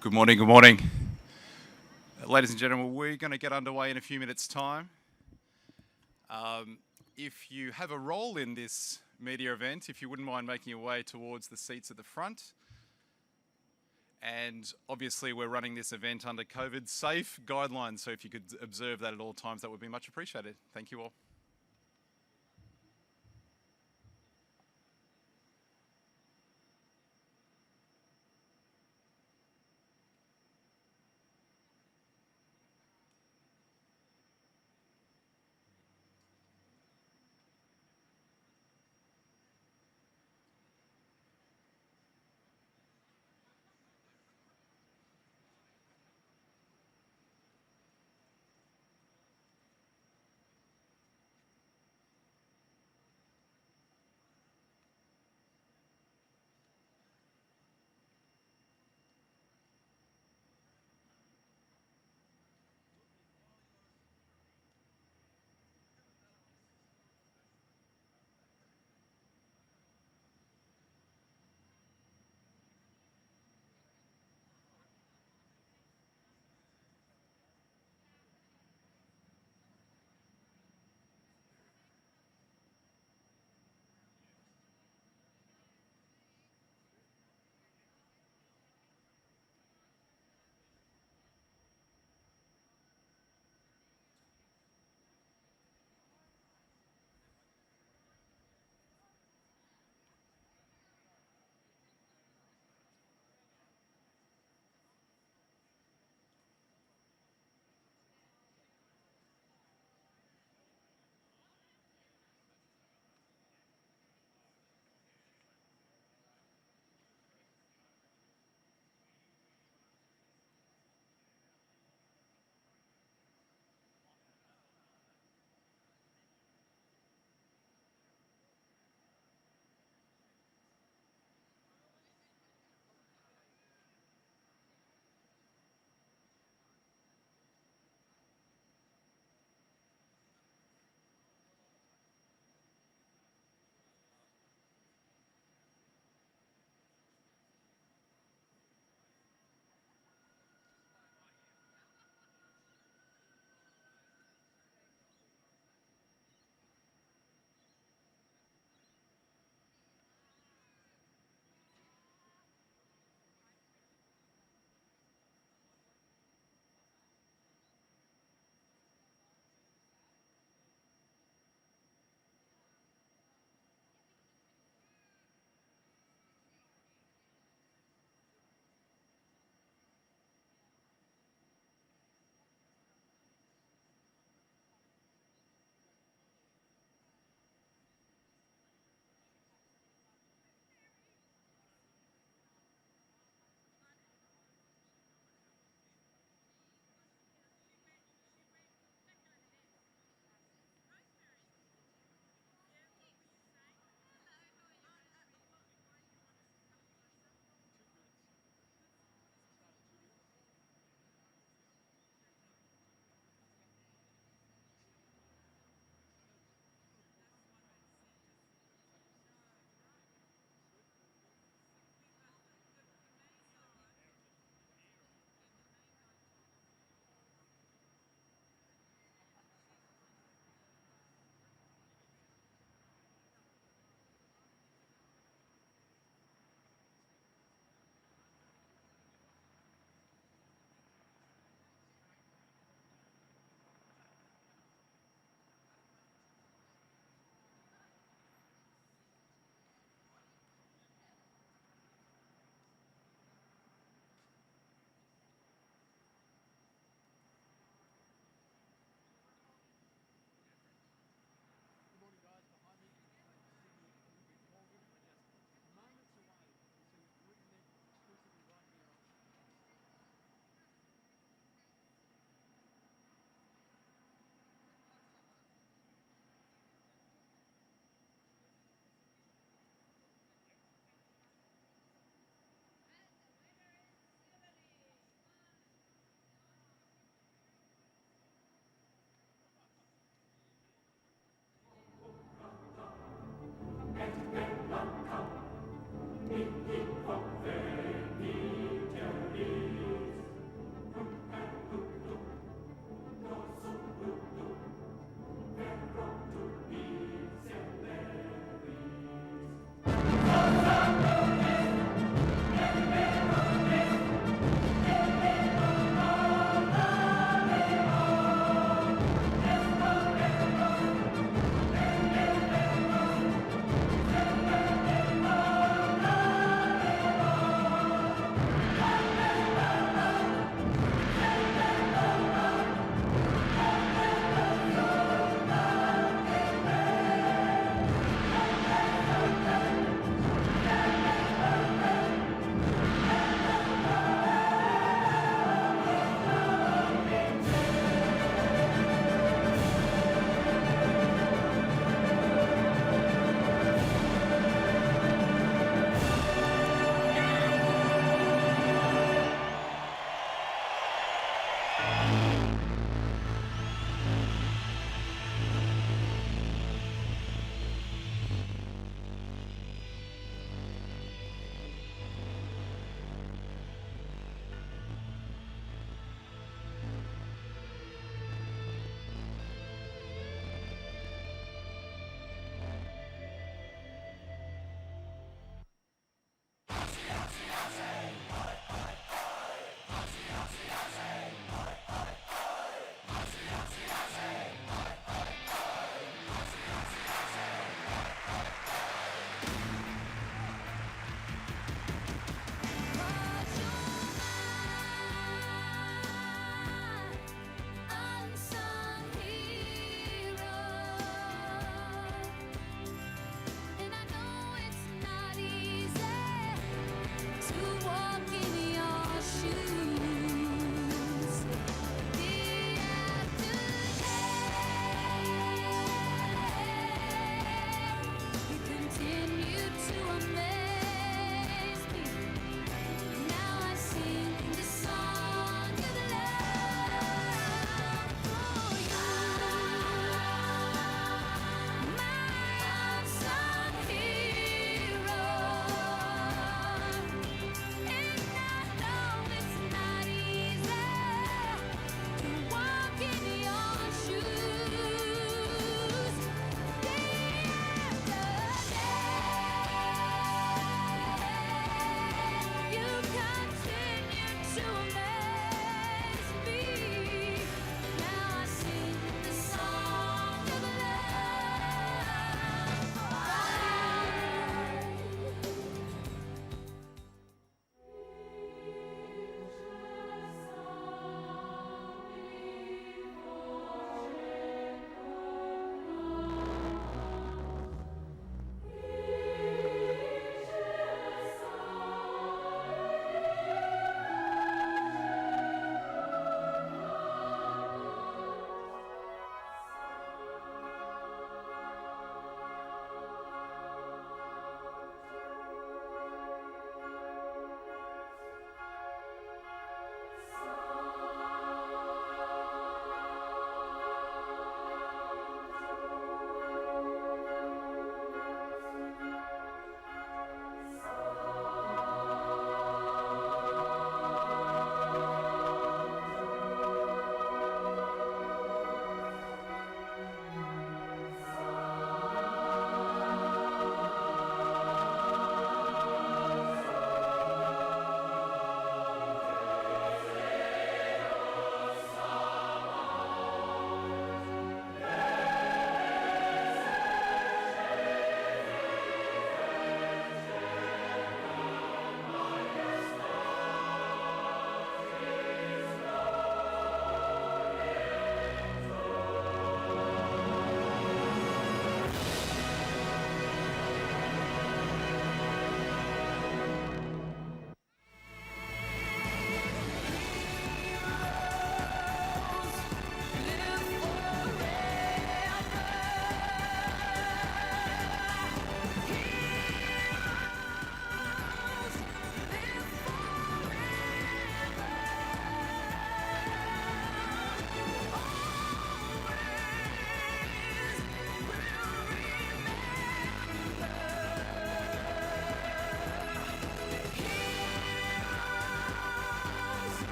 Good morning, good morning. Ladies and gentlemen, we're going to get underway in a few minutes' time. If you have a role in this media event, if you wouldn't mind making your way towards the seats at the front. And obviously we're running this event under COVID safe guidelines, so if you could observe that at all times, that would be much appreciated. Thank you all.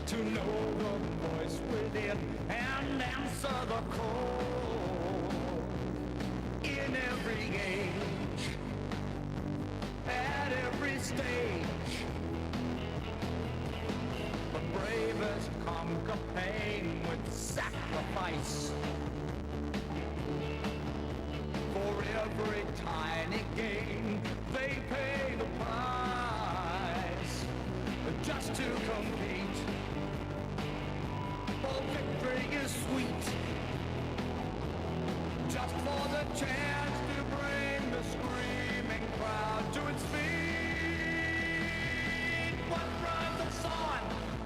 to know the voice within and answer the call. In every age, at every stage, the bravest conquer pain with sacrifice. For every tiny gain, they pay the price just to compete. For victory is sweet, just for the chance to bring the screaming crowd to its feet. What drives us on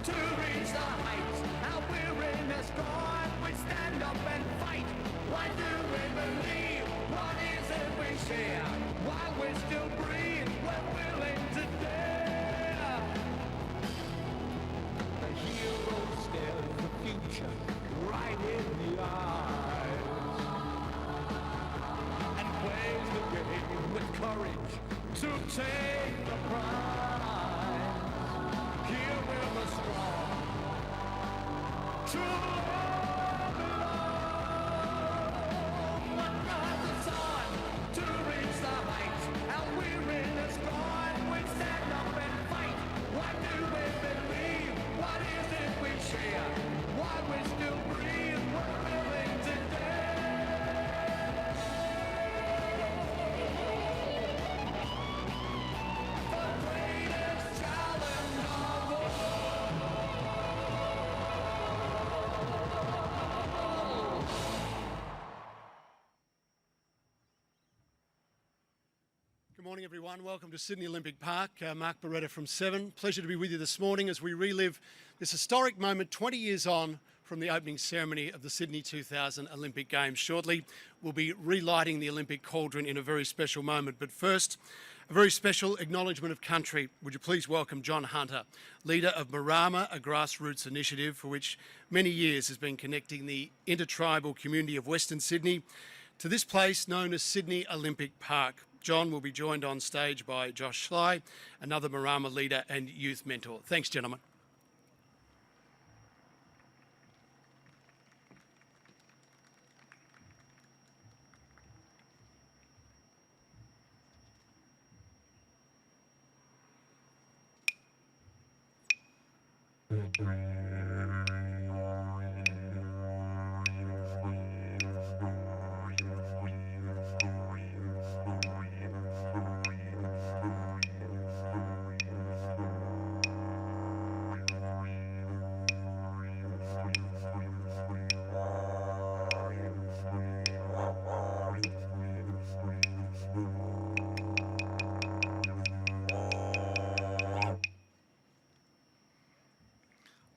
to reach the heights? Our weariness gone, we stand up and fight. Why do we believe? What is it we share? Why we still breathe, we're willing to dare. The hero stares the future right in the eyes and plays the game with courage to take the prize. Here we're the strong, true love belong. What drives us on to reach the heights? Our weariness gone, we stand up and fight. Why do we believe? What is it we share? Why we still breathe? We're willing to dare. The greatest challenge of all. Good morning, everyone. Welcome to Sydney Olympic Park. Mark Beretta from 7. Pleasure to be with you this morning as we relive this historic moment 20 years on from the opening ceremony of the Sydney 2000 Olympic Games. Shortly, we'll be relighting the Olympic cauldron in a very special moment. But first, a very special acknowledgement of country. Would you please welcome John Hunter, leader of Marama, a grassroots initiative for which many years has been connecting the intertribal community of Western Sydney to this place known as Sydney Olympic Park. John will be joined on stage by Josh Sly, another Marama leader and youth mentor. Thanks, gentlemen.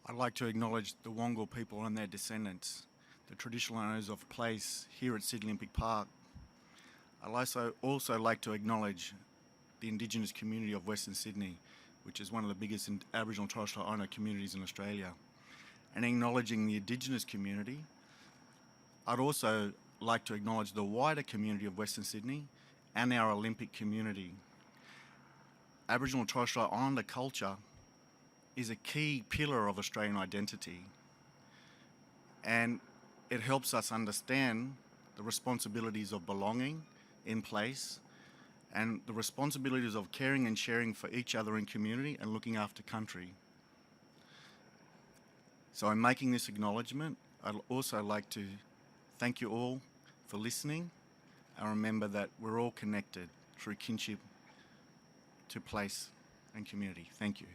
I'd like to acknowledge the Wongal people and their descendants, the traditional owners of place here at Sydney Olympic Park. I'd also like to acknowledge the Indigenous community of Western Sydney, which is one of the biggest Aboriginal and Torres Strait Islander communities in Australia. And acknowledging the Indigenous community, I'd also like to acknowledge the wider community of Western Sydney and our Olympic community. Aboriginal and Torres Strait Islander culture is a key pillar of Australian identity, and it helps us understand the responsibilities of belonging in place and the responsibilities of caring and sharing for each other in community and looking after country. So in making this acknowledgement, I'd also like to thank you all for listening and remember that we're all connected through kinship to place and community. Thank you.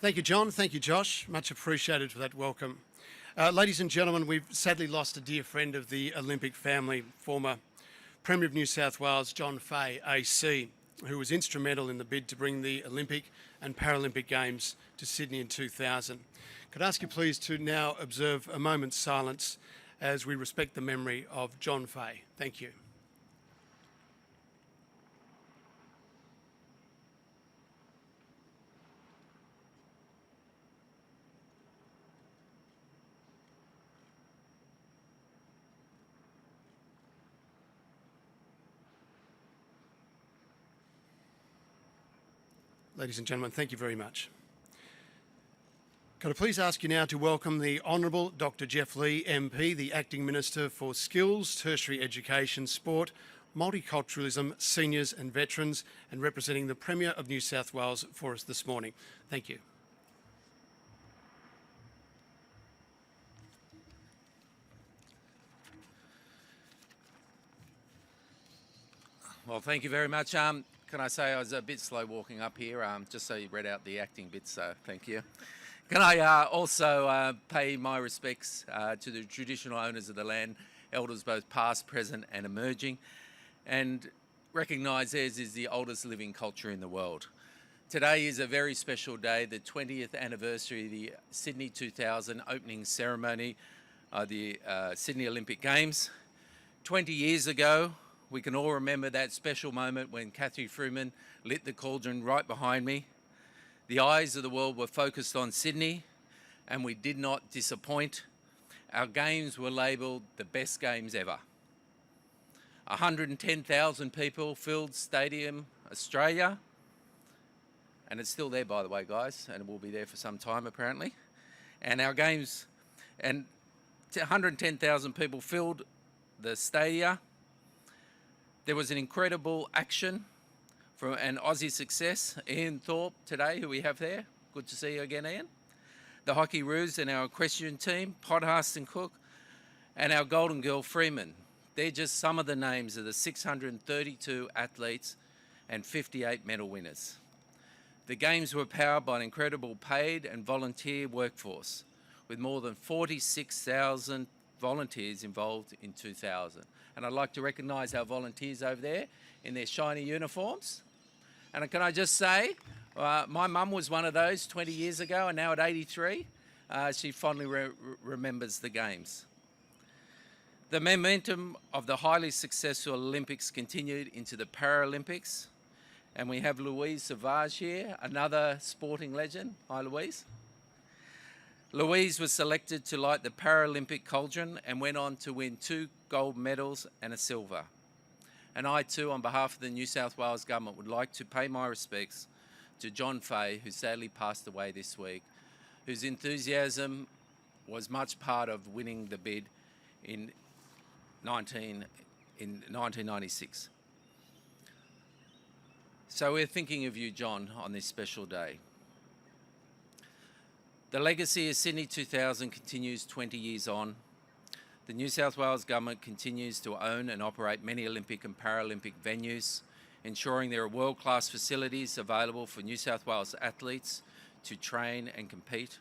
Thank you, John. Thank you, Josh. Much appreciated for that welcome. Ladies and gentlemen, we've sadly lost a dear friend of the Olympic family, former Premier of New South Wales, John Fahey, AC. who was instrumental in the bid to bring the Olympic and Paralympic Games to Sydney in 2000. Could I ask you please to now observe a moment's silence as we respect the memory of John Fay. Thank you. Ladies and gentlemen, thank you very much. Could I please ask you now to welcome the Honourable Dr Geoff Lee, MP, the Acting Minister for Skills, Tertiary Education, Sport, Multiculturalism, Seniors and Veterans, and representing the Premier of New South Wales for us this morning. Thank you. Well, thank you very much. Can I say I was a bit slow walking up here, just so you read out the acting bits, so thank you. Can I also pay my respects to the traditional owners of the land, elders both past, present and emerging, and recognise theirs is the oldest living culture in the world. Today is a very special day, the 20th anniversary of the Sydney 2000 opening ceremony of the Sydney Olympic Games. 20 years ago, we can all remember that special moment when Freeman lit the cauldron right behind me. The eyes of the world were focused on Sydney, and we did not disappoint. Our games were labelled the best games ever. 110,000 people filled Stadium Australia, and it's still there, by the way, guys, and it will be there for some time apparently. And our games, and 110,000 people filled the stadia. There was an incredible action from an Aussie success, Ian Thorpe today, who we have there. Good to see you again, Ian. The Hockey Roos and our equestrian team, Podhast and Cook, and our Golden Girl Freeman. They're just some of the names of the 632 athletes and 58 medal winners. The Games were powered by an incredible paid and volunteer workforce, with more than 46,000 volunteers involved in 2000. And I'd like to recognise our volunteers over there in their shiny uniforms. And can I just say, my mum was one of those 20 years ago, and now at 83, she fondly remembers the Games. The momentum of the highly successful Olympics continued into the Paralympics, and we have Louise Savage here, another sporting legend. Hi, Louise. Louise was selected to light the Paralympic cauldron and went on to win 2 gold medals and a silver. And I too, on behalf of the New South Wales Government, would like to pay my respects to John Fay, who sadly passed away this week, whose enthusiasm was much part of winning the bid in 1996. So we're thinking of you, John, on this special day. The legacy of Sydney 2000 continues 20 years on. The New South Wales Government continues to own and operate many Olympic and Paralympic venues, ensuring there are world-class facilities available for New South Wales athletes to train and compete.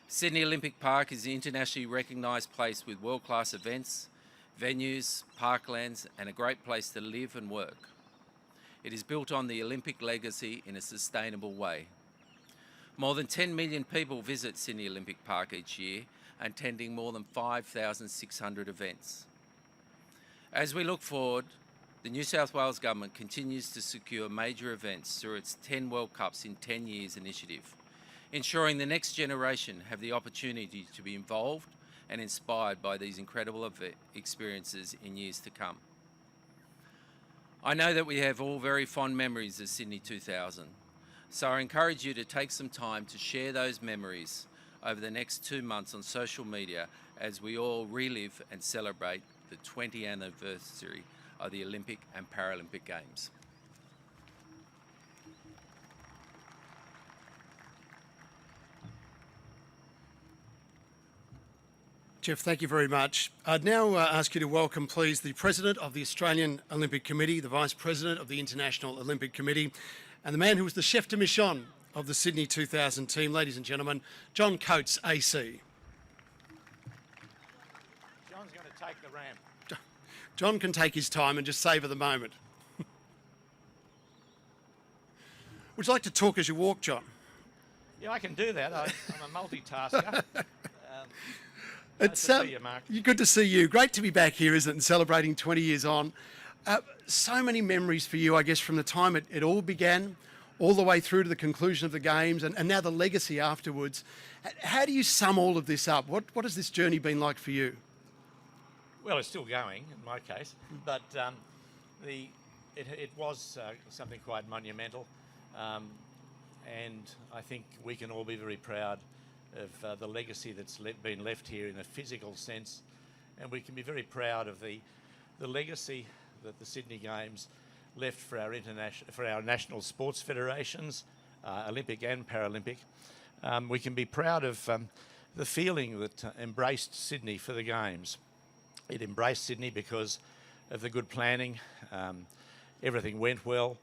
Sydney Olympic Park is an internationally recognised place with world-class events, venues, parklands, and a great place to live and work. It is built on the Olympic legacy in a sustainable way. More than 10 million people visit Sydney Olympic Park each year, attending more than 5,600 events. As we look forward, the New South Wales Government continues to secure major events through its 10 World Cups in 10 years initiative, ensuring the next generation have the opportunity to be involved and inspired by these incredible experiences in years to come. I know that we have all very fond memories of Sydney 2000, so I encourage you to take some time to share those memories over the next 2 months on social media as we all relive and celebrate the 20th anniversary of the Olympic and Paralympic Games. Geoff, thank you very much. I'd now ask you to welcome, please, the President of the Australian Olympic Committee, the Vice President of the International Olympic Committee, and the man who was the chef de mission of the Sydney 2000 team, ladies and gentlemen, John Coates, AC. John's going to take the ramp. John can take his time and just savour the moment. Would you like to talk as you walk, John? Yeah, I can do that. I'm a multitasker. It's to see you, Mark. Good to see you. Great to be back here, isn't it? And celebrating 20 years on. So many memories for you, I guess, from the time it all began, all the way through to the conclusion of the games, and now the legacy afterwards. How do you sum all of this up? What has this journey been like for you? Well, it's still going in my case, but it was something quite monumental, and I think we can all be very proud of the legacy that's been left here in a physical sense, and we can be very proud of the legacy that the Sydney Games left for our national sports federations, Olympic and Paralympic. We can be proud of the feeling that embraced Sydney for the Games. It embraced Sydney because of the good planning. Everything went well.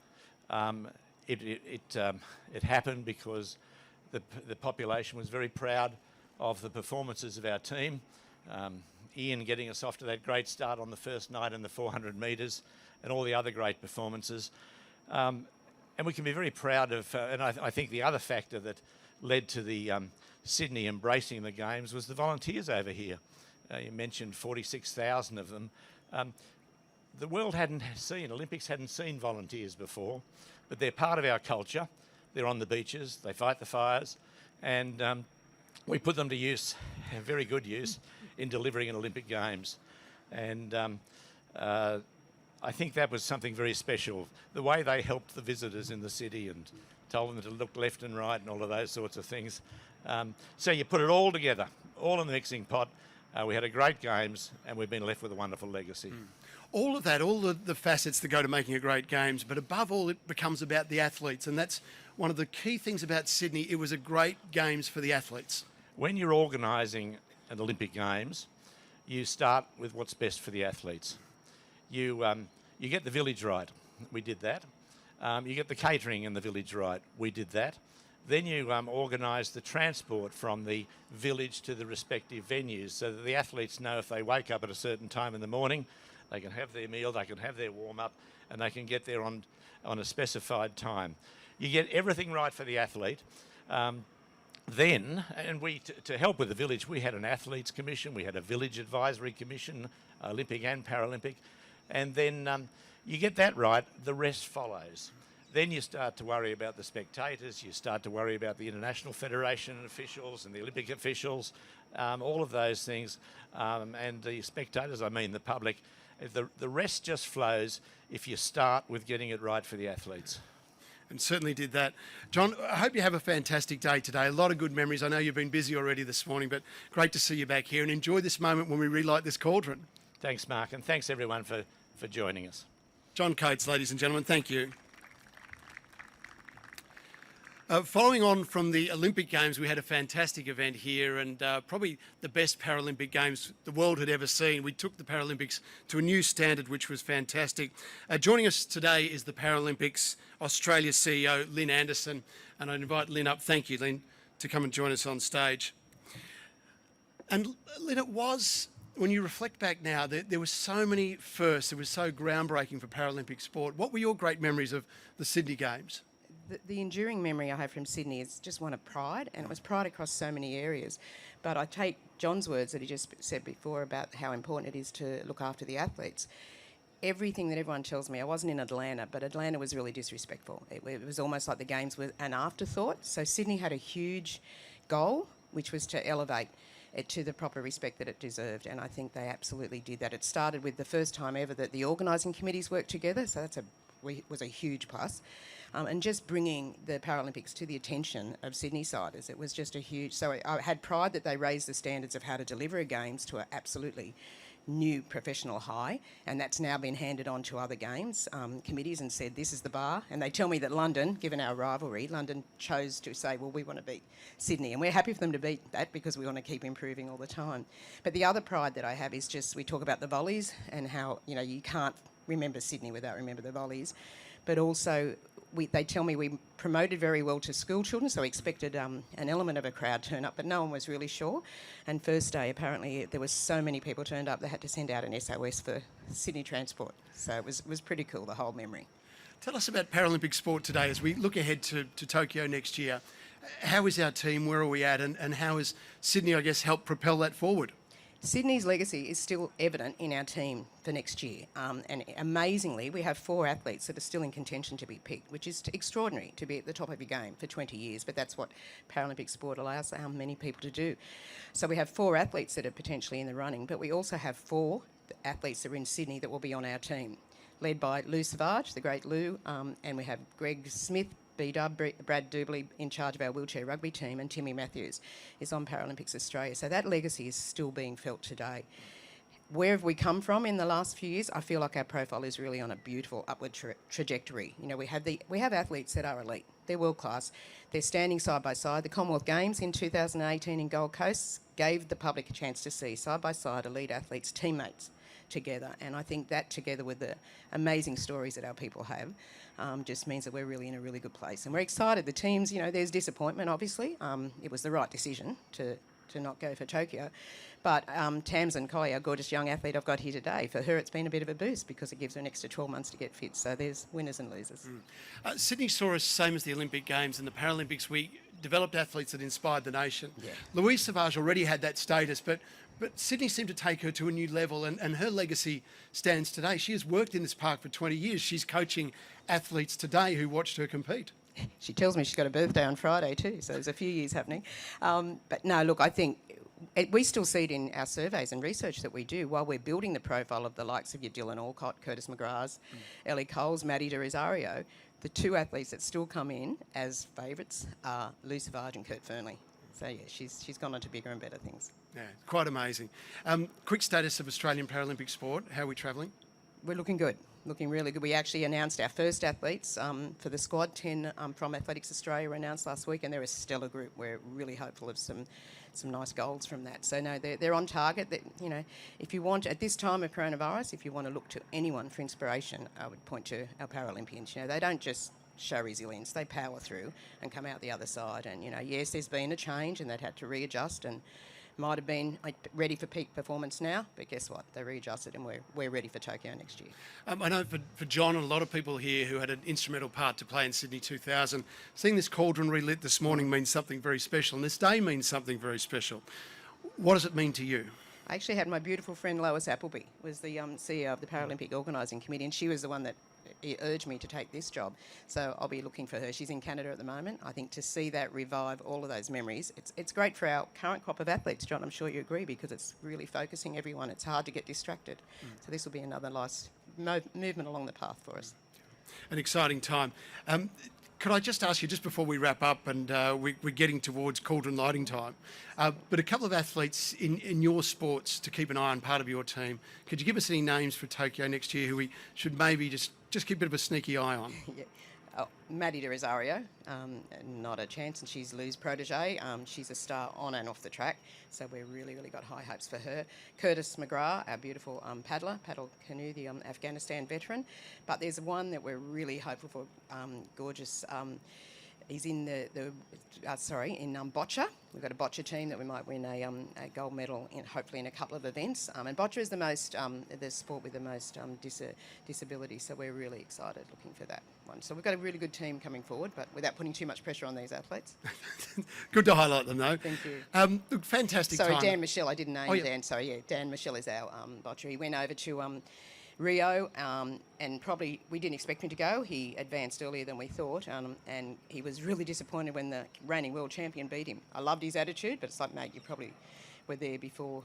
It happened because the population was very proud of the performances of our team. Ian getting us off to that great start on the first night in the 400 metres and all the other great performances. And we can be very proud of, and I think the other factor that led to the Sydney embracing the Games was the volunteers over here. You mentioned 46,000 of them. The world Olympics hadn't seen volunteers before, but they're part of our culture. They're on the beaches, they fight the fires, and we put them to use, very good use, in delivering an Olympic Games. And I think that was something very special. The way they helped the visitors in the city and told them to look left and right and all of those sorts of things. So you put it all together, all in the mixing pot. We had a great Games, and we've been left with a wonderful legacy. All of that, all the facets that go to making a great Games, but above all, it becomes about the athletes, and that's one of the key things about Sydney. It was a great Games for the athletes. When you're organising an Olympic Games, you start with what's best for the athletes. You get the village right. We did that. You get the catering in the village right. We did that. Then you organise the transport from the village to the respective venues so that the athletes know if they wake up at a certain time in the morning, they can have their meal, they can have their warm-up, and they can get there on a specified time. You get everything right for the athlete. Then, and to help with the village, we had an athletes commission, we had a village advisory commission, Olympic and Paralympic, and then you get that right, the rest follows. Then you start to worry about the spectators, you start to worry about the International Federation officials and the Olympic officials, all of those things, and the spectators, I mean the public. The rest just flows if you start with getting it right for the athletes. And certainly did that. John, I hope you have a fantastic day today. A lot of good memories. I know you've been busy already this morning, but great to see you back here, and enjoy this moment when we relight this cauldron. Thanks, Mark, and thanks everyone for joining us. John Coates, ladies and gentlemen, thank you. Following on from the Olympic Games, we had a fantastic event here, and probably the best Paralympic Games the world had ever seen. We took the Paralympics to a new standard, which was fantastic. Joining us today is the Paralympics Australia CEO, Lynn Anderson, and I invite Lynn up. Thank you, Lynn, to come and join us on stage. And Lynn, it was, when you reflect back now, there were so many firsts. It was so groundbreaking for Paralympic sport. What were your great memories of the Sydney Games? The enduring memory I have from Sydney is just one of pride, and it was pride across so many areas. But I take John's words that he just said before about how important it is to look after the athletes. Everything that everyone tells me, I wasn't in Atlanta, but Atlanta was really disrespectful. It was almost like the Games were an afterthought. So Sydney had a huge goal, which was to elevate it to the proper respect that it deserved, and I think they absolutely did that. It started with the first time ever that the organising committees worked together, so was a huge plus. And just bringing the Paralympics to the attention of Sydney-siders, it was just a huge... So I had pride that they raised the standards of how to deliver a Games to an absolutely new professional high, and that's now been handed on to other Games committees and said, this is the bar. And they tell me that London, given our rivalry, London chose to say, well, we want to beat Sydney, and we're happy for them to beat that because we want to keep improving all the time. But the other pride that I have is just, we talk about the volleys and how, you know, you can't remember Sydney without remember the volleys, but also... they tell me we promoted very well to school children, so we expected an element of a crowd turn up, but no one was really sure. And first day, apparently, there were so many people turned up, they had to send out an SOS for Sydney Transport. So it was pretty cool, the whole memory. Tell us about Paralympic sport today as we look ahead to Tokyo next year. How is our team? Where are we at? And how has Sydney, I guess, helped propel that forward? Sydney's legacy is still evident in our team for next year. And amazingly, we have 4 athletes that are still in contention to be picked, which is extraordinary to be at the top of your game for 20 years. But that's what Paralympic sport allows many people to do. So we have 4 athletes that are potentially in the running, but we also have 4 athletes that are in Sydney that will be on our team, led by Louise Savage, the great Lou, and we have Greg Smith, B-Dub, Brad Doubley in charge of our wheelchair rugby team, and Timmy Matthews is on Paralympics Australia. So that legacy is still being felt today. Where have we come from in the last few years? I feel like our profile is really on a beautiful upward trajectory. You know, we have athletes that are elite. They're world class. They're standing side by side. The Commonwealth Games in 2018 in Gold Coast gave the public a chance to see side by side elite athletes, teammates together, and I think that together with the amazing stories that our people have just means that we're really in a really good place, and we're excited. The teams, you know, there's disappointment obviously. It was the right decision to not go for Tokyo, but Tamsin Colley, our gorgeous young athlete I've got here today, for her it's been a bit of a boost because it gives her an extra 12 months to get fit, so there's winners and losers. Sydney saw us, same as the Olympic Games and the Paralympics, we developed athletes that inspired the nation. Yeah. Louise Savage already had that status, but Sydney seemed to take her to a new level, and her legacy stands today. She has worked in this park for 20 years. She's coaching athletes today who watched her compete. She tells me she's got a birthday on Friday too, so there's a few years happening. But no, look, I think we still see it in our surveys and research that we do while we're building the profile of the likes of your Dylan Alcott, Curtis McGraths, Ellie Coles, Maddie de Rosario. The 2 athletes that still come in as favourites are Louise Savage and Kurt Fearnley. So yeah, she's gone on to bigger and better things. Yeah, quite amazing. Quick status of Australian Paralympic sport. How are we travelling? We're looking good, looking really good. We actually announced our first athletes for the squad. 10 from Athletics Australia were announced last week, and they're a stellar group. We're really hopeful of some nice goals from that. So no, they're on target. That, you know, if you want, at this time of coronavirus, if you want to look to anyone for inspiration, I would point to our Paralympians. You know, they don't just show resilience, they power through and come out the other side. And, you know, yes, there's been a change and they've had to readjust and might have been ready for peak performance now, but guess what? They readjusted and we're ready for Tokyo next year. I know for John and a lot of people here who had an instrumental part to play in Sydney 2000, seeing this cauldron relit this morning means something very special, and this day means something very special. What does it mean to you? I actually had my beautiful friend Lois Appleby, was the CEO of the Paralympic Organising Committee, and she was the one that urged me to take this job. So I'll be looking for her. She's in Canada at the moment. I think to see that revive all of those memories, it's great for our current crop of athletes, John, I'm sure you agree, because it's really focusing everyone. It's hard to get distracted. So this will be another nice movement along the path for us. An exciting time. Could I just ask you, just before we wrap up, and we're getting towards cauldron lighting time, but a couple of athletes in your sports to keep an eye on, part of your team, could you give us any names for Tokyo next year who we should maybe just keep a bit of a sneaky eye on? Yeah. Oh, Maddie de Rosario, not a chance, and she's Lou's protege. She's a star on and off the track, so we've really got high hopes for her. Curtis McGrath, our beautiful paddle canoe, the Afghanistan veteran. But there's one that we're really hopeful for, gorgeous. He's in in boccia. We've got a boccia team that we might win a gold medal in, hopefully in a couple of events. And boccia is the sport with the most disability, so we're really excited looking for that one. So we've got a really good team coming forward, but without putting too much pressure on these athletes. Good to highlight them, though. Thank you. Look, fantastic Sorry, time. Dan Michelle, I didn't name Dan. Sorry, yeah, Dan Michelle is our boccia. He went over to Rio, and probably we didn't expect him to go. He advanced earlier than we thought, and he was really disappointed when the reigning world champion beat him. I loved his attitude, but it's like, mate, you probably were there before,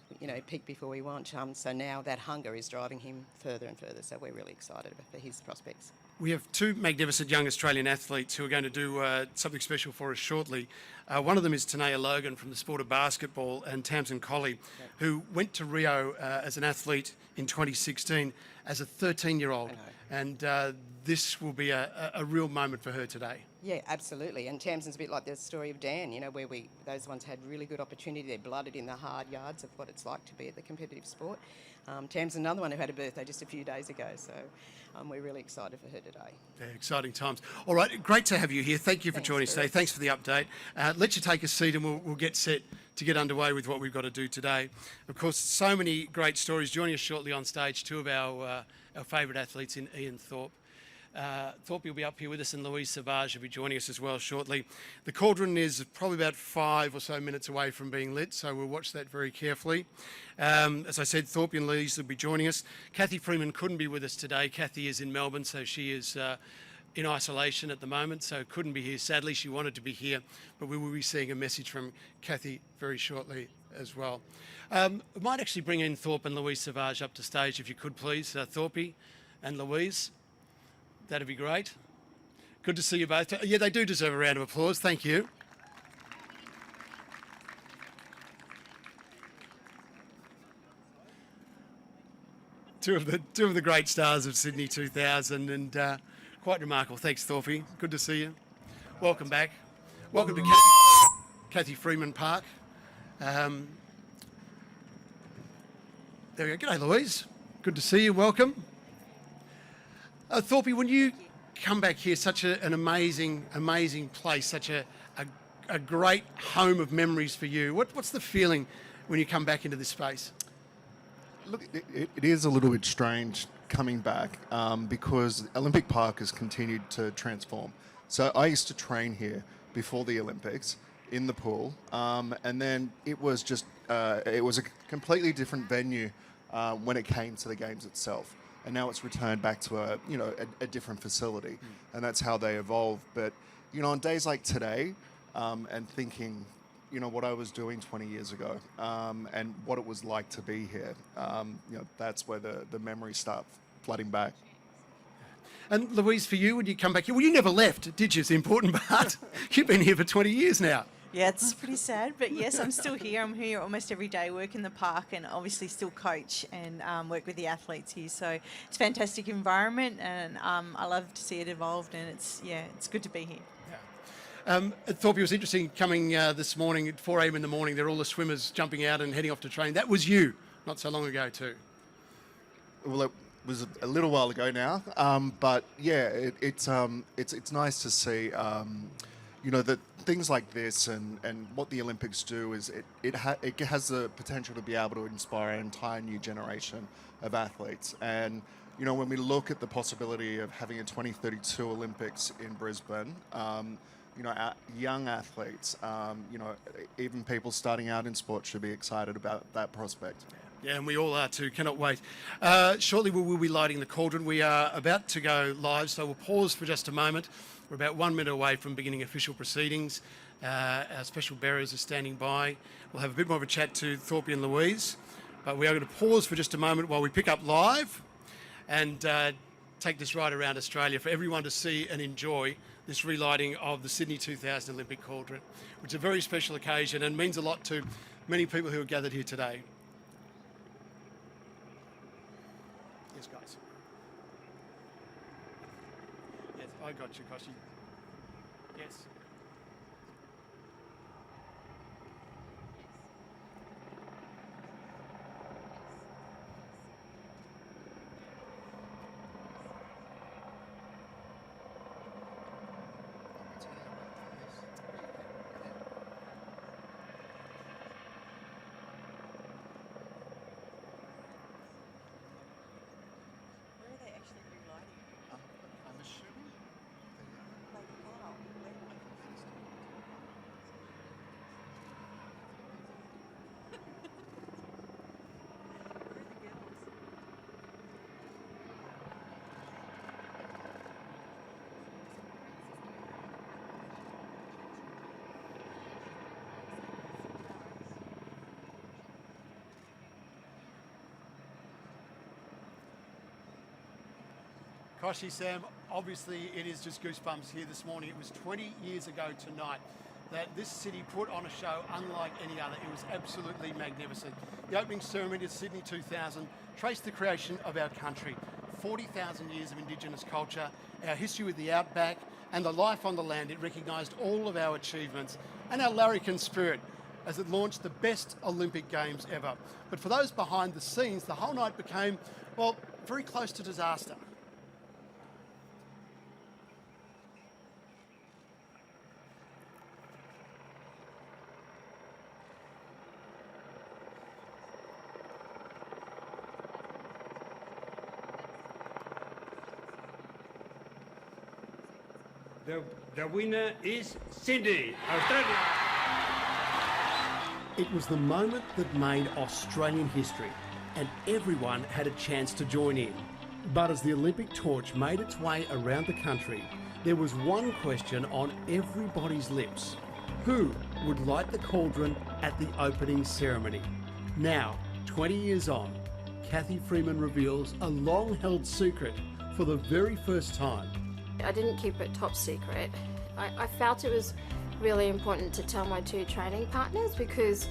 peaked before we want. So now that hunger is driving him further and further, so we're really excited for his prospects. We have 2 magnificent young Australian athletes who are going to do something special for us shortly. One of them is Tanaya Logan from the sport of basketball, and Tamsin Colley, who went to Rio as an athlete in 2016 as a 13-year-old. And this will be a real moment for her today. Yeah, absolutely. And Tamsin's a bit like the story of Dan, where those ones had really good opportunity. They're blooded in the hard yards of what it's like to be at the competitive sport. Tamsin's another one who had a birthday just a few days ago, so we're really excited for her today. Yeah, exciting times. All right, great to have you here. Thank you for joining us today. Thanks for the update. Let you take a seat and we'll get set to get underway with what we've got to do today. Of course, so many great stories. Joining us shortly on stage, 2 of our favourite athletes in Ian Thorpe. Thorpe will be up here with us, and Louise Savage will be joining us as well shortly. The cauldron is probably about 5 or so minutes away from being lit, so we'll watch that very carefully. As I said, Thorpe and Louise will be joining us. Kathy Freeman couldn't be with us today. Kathy is in Melbourne, so she is in isolation at the moment, so couldn't be here. Sadly, she wanted to be here, but we will be seeing a message from Kathy very shortly as well. I might actually bring in Thorpe and Louise Savage up to stage, if you could please. Thorpe and Louise. That'd be great. Good to see you both. Yeah, they do deserve a round of applause. Thank you. Two of the great stars of Sydney 2000, and quite remarkable. Thanks, Thorpe. Good to see you. Welcome back. Welcome to Kathy Freeman Park. There we go. G'day, Louise. Good to see you. Welcome. Thorpe, when you come back here, such an amazing place, such a great home of memories for you. What's the feeling when you come back into this space? Look, it is a little bit strange coming back because Olympic Park has continued to transform. So I used to train here before the Olympics in the pool, and then it was a completely different venue when it came to the games itself. And now it's returned back to a different facility, and that's how they evolve. But on days like today, and thinking, what I was doing 20 years ago, and what it was like to be here, that's where the memories start flooding back. And Louise, for you, when you come back here, well, you never left, did you? It's the important part. You've been here for 20 years now. Yeah, it's pretty sad, but yes, I'm still here. I'm here almost every day, work in the park, and obviously still coach and work with the athletes here. So it's a fantastic environment, and I love to see it evolved, and it's good to be here. Thorpe, it was interesting coming this morning at 4 a.m. in the morning. There are all the swimmers jumping out and heading off to train. That was you, not so long ago too. Well, it was a little while ago now, but yeah, it's nice to see. That things like this and what the Olympics do is it has the potential to be able to inspire an entire new generation of athletes. And when we look at the possibility of having a 2032 Olympics in Brisbane, young athletes, even people starting out in sport should be excited about that prospect. Yeah, and we all are too. Cannot wait. Shortly we will be lighting the cauldron. We are about to go live, so we'll pause for just a moment. We're about 1 minute away from beginning official proceedings. Our special bearers are standing by. We'll have a bit more of a chat to Thorpe and Louise, but we are going to pause for just a moment while we pick up live and take this right around Australia for everyone to see and enjoy this relighting of the Sydney 2000 Olympic cauldron, which is a very special occasion and means a lot to many people who are gathered here today. Yes, guys. Yes, I got you, Koshi. Yes. Koshi, Sam, obviously it is just goosebumps here this morning. It was 20 years ago tonight that this city put on a show unlike any other. It was absolutely magnificent. The opening ceremony of Sydney 2000 traced the creation of our country, 40,000 years of Indigenous culture, our history with the outback and the life on the land. It recognised all of our achievements and our larrikin spirit as it launched the best Olympic Games ever. But for those behind the scenes, the whole night became, well, very close to disaster. The winner is Sydney, Australia. It was the moment that made Australian history, and everyone had a chance to join in. But as the Olympic torch made its way around the country, there was one question on everybody's lips. Who would light the cauldron at the opening ceremony? Now, 20 years on, Cathy Freeman reveals a long-held secret for the very first time. I didn't keep it top secret. I felt it was really important to tell my two training partners, because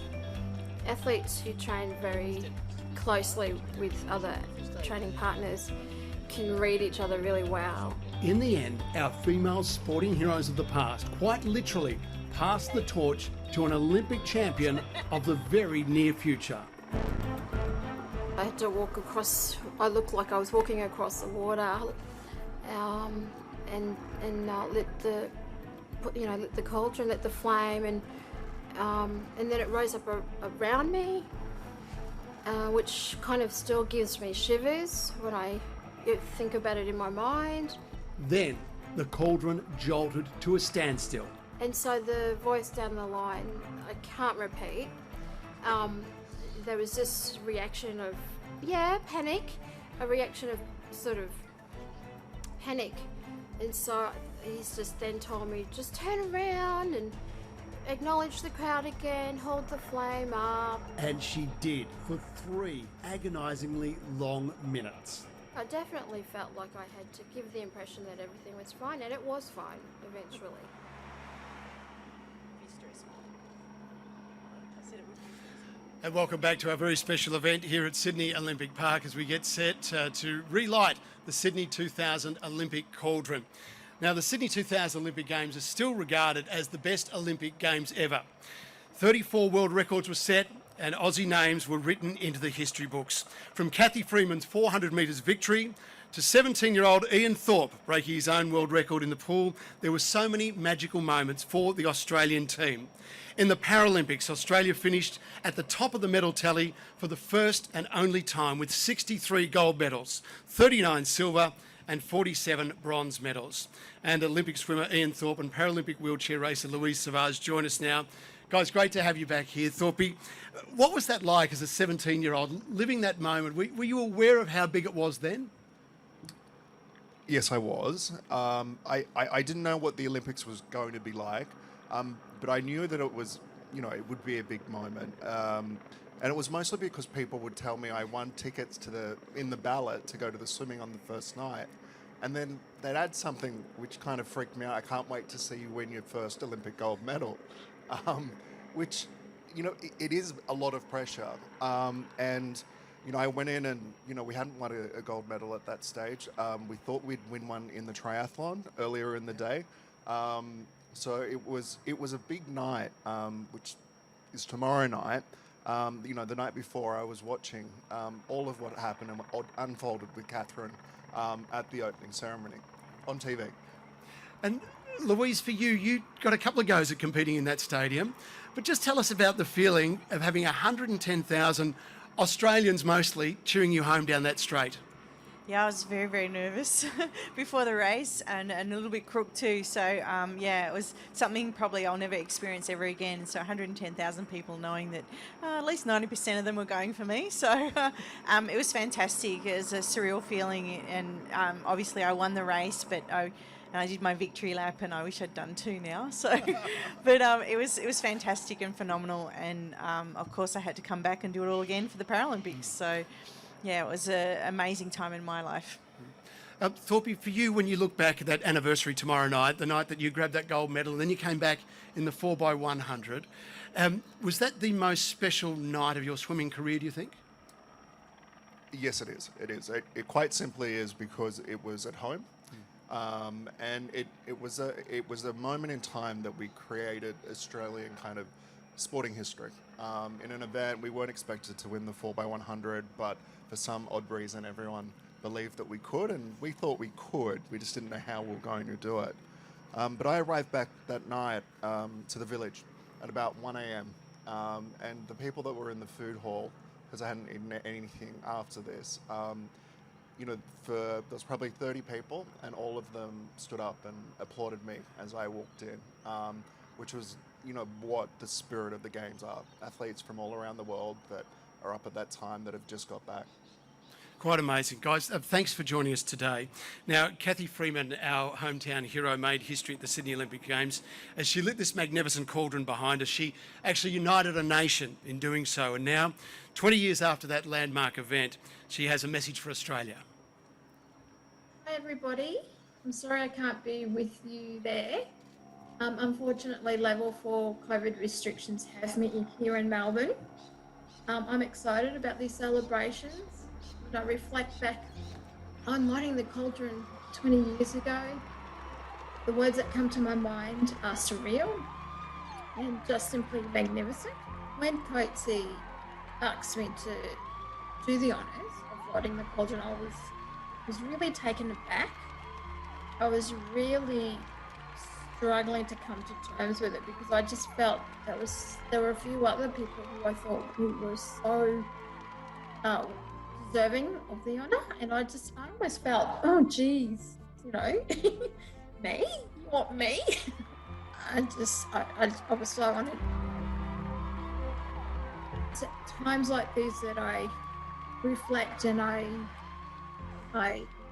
athletes who train very closely with other training partners can read each other really well. In the end, our female sporting heroes of the past quite literally passed the torch to an Olympic champion of the very near future. I had to walk across, I looked like I was walking across the water, and lit the cauldron, lit the flame, and then it rose up around me, which kind of still gives me shivers when I think about it in my mind. Then the cauldron jolted to a standstill. And so the voice down the line, I can't repeat, there was this reaction of, panic, a reaction of sort of panic. And so he's just then told me, just turn around and acknowledge the crowd again, hold the flame up. And she did for 3 agonisingly long minutes. I definitely felt like I had to give the impression that everything was fine, and it was fine eventually. And welcome back to our very special event here at Sydney Olympic Park as we get set to relight the Sydney 2000 Olympic cauldron. Now, the Sydney 2000 Olympic Games are still regarded as the best Olympic Games ever. 34 world records were set and Aussie names were written into the history books. From Cathy Freeman's 400 metres victory to 17-year-old Ian Thorpe breaking his own world record in the pool, there were so many magical moments for the Australian team. In the Paralympics, Australia finished at the top of the medal tally for the first and only time with 63 gold medals, 39 silver and 47 bronze medals. And Olympic swimmer Ian Thorpe and Paralympic wheelchair racer Louise Savage join us now. Guys, great to have you back here. Thorpe, what was that like as a 17-year-old, living that moment? Were you aware of how big it was then? Yes, I was. I didn't know what the Olympics was going to be like, but I knew that it was, it would be a big moment. And it was mostly because people would tell me I won tickets in the ballot to go to the swimming on the first night. And then they'd add something which kind of freaked me out. I can't wait to see you win your first Olympic gold medal, which, it is a lot of pressure. And I went in and, we hadn't won a gold medal at that stage. We thought we'd win one in the triathlon earlier in the day. So it was a big night, which is tomorrow night. The night before I was watching all of what happened and what unfolded with Catherine at the opening ceremony on TV. And Louise, for you got a couple of goes at competing in that stadium, but just tell us about the feeling of having 110,000 Australians mostly cheering you home down that straight. Yeah, I was very, very nervous before the race and a little bit crook too. So, it was something probably I'll never experience ever again. So 110,000 people knowing that at least 90% of them were going for me. So it was fantastic. It was a surreal feeling. And obviously I won the race, but I did my victory lap and I wish I'd done 2 now. So, but it was fantastic and phenomenal. And of course I had to come back and do it all again for the Paralympics. So, yeah, it was an amazing time in my life. Thorpe, for you, when you look back at that anniversary tomorrow night, the night that you grabbed that gold medal, and then you came back in the 4x100, was that the most special night of your swimming career, do you think? Yes, it is. It is. It quite simply is because it was at home. And it was a moment in time that we created Australian kind of sporting history. In an event, we weren't expected to win the 4x100, but for some odd reason, everyone believed that we could, and we thought we could. We just didn't know how we were going to do it. But I arrived back that night to the village at about 1 a.m. And the people that were in the food hall, because I hadn't eaten anything after this, there was probably 30 people, and all of them stood up and applauded me as I walked in, which was, what the spirit of the games are. Athletes from all around the world that are up at that time that have just got back. Quite amazing. Guys, thanks for joining us today. Now, Kathy Freeman, our hometown hero, made history at the Sydney Olympic Games. As she lit this magnificent cauldron behind us, she actually united a nation in doing so. And now, 20 years after that landmark event, she has a message for Australia. Hi everybody, I'm sorry I can't be with you there. Unfortunately, level 4 COVID restrictions have me here in Melbourne. I'm excited about these celebrations. When I reflect back on lighting the cauldron 20 years ago, the words that come to my mind are surreal and just simply magnificent. When Coatsy asked me to do the honours of lighting the cauldron, I was really taken aback. I was really struggling to come to terms with it because I just felt there were a few other people who I thought who were so deserving of the honour, and I almost felt, oh geez, me? You want me? I was so honoured. It's at times like these that I reflect and I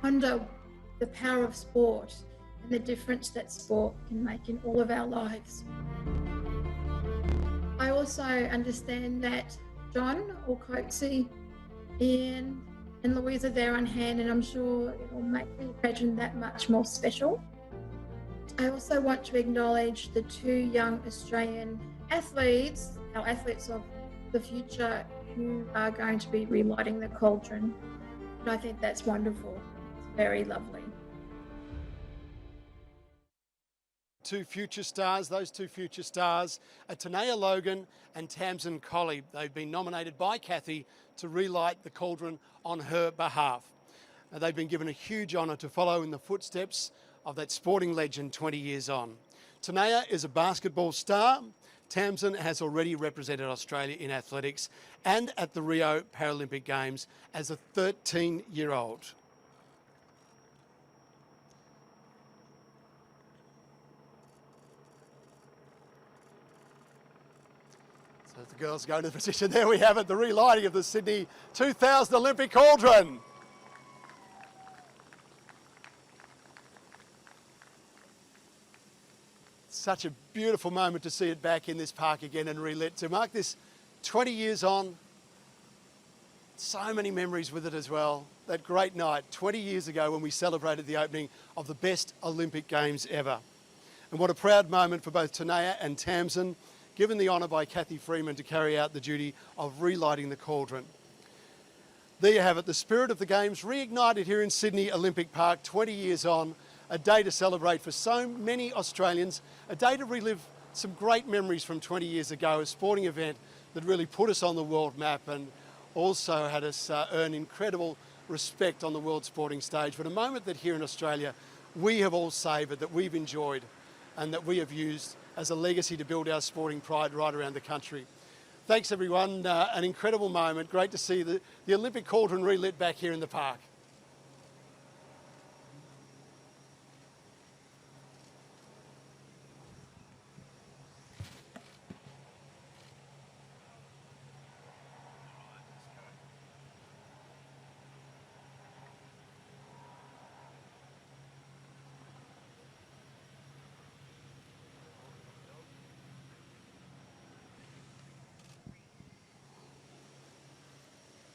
wonder the power of sport and the difference that sport can make in all of our lives. I also understand that John or Coatsy, Ian and Louise are there on hand, and I'm sure it will make the occasion that much more special. I also want to acknowledge the 2 young Australian athletes, our athletes of the future, who are going to be relighting the cauldron. And I think that's wonderful. It's very lovely. Those two future stars are Tanaya Logan and Tamsin Colley. They've been nominated by Kathy to relight the cauldron on her behalf. They've been given a huge honour to follow in the footsteps of that sporting legend 20 years on. Tanaya is a basketball star. Tamsin has already represented Australia in athletics and at the Rio Paralympic Games as a 13-year-old. So the girls go to the position. There we have it, the relighting of the Sydney 2000 Olympic cauldron. Such a beautiful moment to see it back in this park again and relit. To mark this 20 years on, so many memories with it as well. That great night 20 years ago when we celebrated the opening of the best Olympic Games ever. And what a proud moment for both Tanaya and Tamsin, given the honour by Kathy Freeman to carry out the duty of relighting the cauldron. There you have it, the spirit of the Games reignited here in Sydney Olympic Park 20 years on, a day to celebrate for so many Australians, a day to relive some great memories from 20 years ago, a sporting event that really put us on the world map and also had us earn incredible respect on the world sporting stage, but a moment that here in Australia we have all savoured, that we've enjoyed and that we have used as a legacy to build our sporting pride right around the country. Thanks everyone, an incredible moment. Great to see the Olympic cauldron relit back here in the park.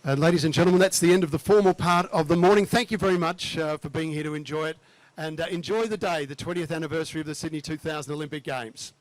Ladies and gentlemen, that's the end of the formal part of the morning. Thank you very much for being here to enjoy it, and enjoy the day, the 20th anniversary of the Sydney 2000 Olympic Games.